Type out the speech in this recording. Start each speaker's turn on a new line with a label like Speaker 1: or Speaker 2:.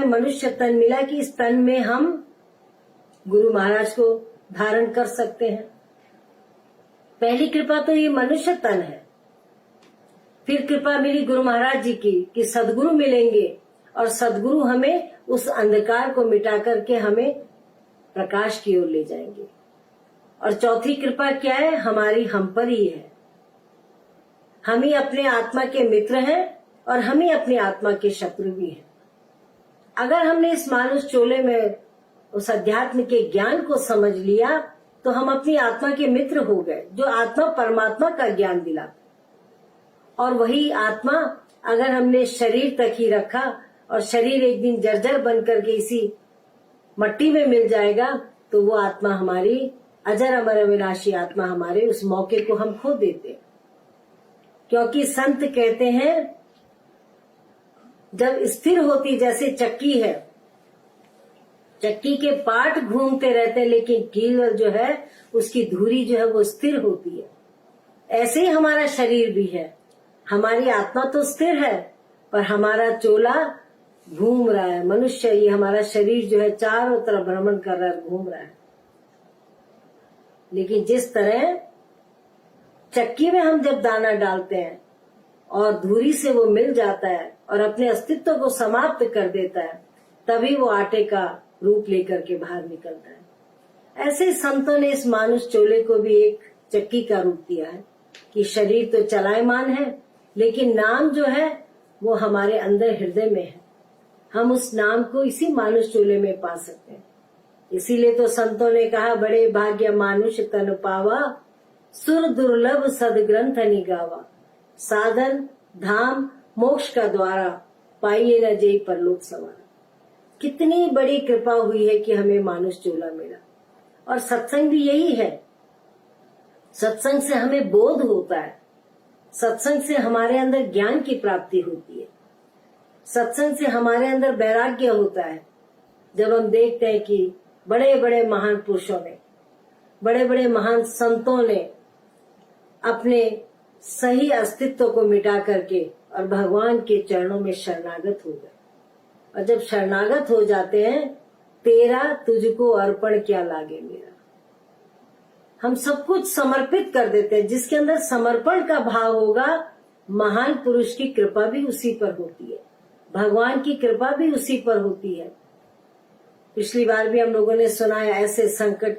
Speaker 1: मनुष्य तन मिला कि इस तन में हम गुरु महाराज को धारण कर सकते हैं। पहली कृपा तो ये मनुष्य तन है। फिर कृपा मिली गुरु महाराज जी की कि सदगुरु मिलेंगे और सदगुरु हमें उस अंधकार को मिटा करके हमें प्रकाश की ओर ले जाएंगे। और चौथी कृपा क्या है? हमारी हम पर ही है। हम ही अपने आत्मा के मित्र हैं और हम ही अपनी आत्मा के शत्रु भी हैं। अगर हमने इस मानुष चोले में उस अध्यात्म के ज्ञान को समझ लिया तो हम अपनी आत्मा के मित्र हो गए, जो आत्मा परमात्मा का ज्ञान दिला। और वही आत्मा अगर हमने शरीर तक ही रखा और शरीर एक दिन जर्जर बन करके इसी मट्टी में मिल जाएगा तो वो आत्मा हमारी अजर अमर अविनाशी आत्मा हमारे उस मौके को हम खो देते। क्योंकि संत कहते हैं जब स्थिर होती, जैसे चक्की है, चक्की के पार्ट घूमते रहते हैं लेकिन कील जो है उसकी धुरी जो है वो स्थिर होती है, ऐसे ही हमारा शरीर भी है। हमारी आत्मा तो स्थिर है पर हमारा चोला घूम रहा है। मनुष्य, ये हमारा शरीर जो है चारों तरफ भ्रमण कर रहा है, घूम रहा है। लेकिन जिस तरह चक्की में हम जब दाना डालते हैं और धुरी से वो मिल जाता है और अपने अस्तित्व को समाप्त कर देता है, तभी वो आटे का रूप लेकर के बाहर निकलता है। ऐसे संतों ने इस मानुष चोले को भी एक चक्की का रूप दिया है कि शरीर तो चलायमान है लेकिन नाम जो है वो हमारे अंदर हृदय में है। हम उस नाम को इसी मानुष चोले में पा सकते हैं। इसीलिए तो संतों ने कहा, बड़े भाग्य मानुष तन पावा, सुर दुर्लभ सदग्रंथ निगावा, साधन धाम मोक्ष का द्वारा, पाइये न जय परलोक सवारा। कितनी बड़ी कृपा हुई है कि हमें मानुष चोला मिला। और सत्संग भी यही है। सत्संग से हमें बोध होता है, सत्संग से हमारे अंदर ज्ञान की प्राप्ति होती है, सत्संग से हमारे अंदर वैराग्य होता है। जब हम देखते हैं कि बड़े बड़े महान पुरुषों ने, बड़े बड़े महान संतों ने अपने सही अस्तित्व को मिटा करके और भगवान के चरणों में शरणागत हो गए। और जब शरणागत हो जाते हैं, तेरा तुझको अर्पण क्या लागे मेरा, हम सब कुछ समर्पित कर देते हैं। जिसके अंदर समर्पण का भाव होगा, महान पुरुष की कृपा भी उसी पर होती है, भगवान की कृपा भी उसी पर होती है। पिछली बार भी हम लोगों ने सुना है, ऐसे संकट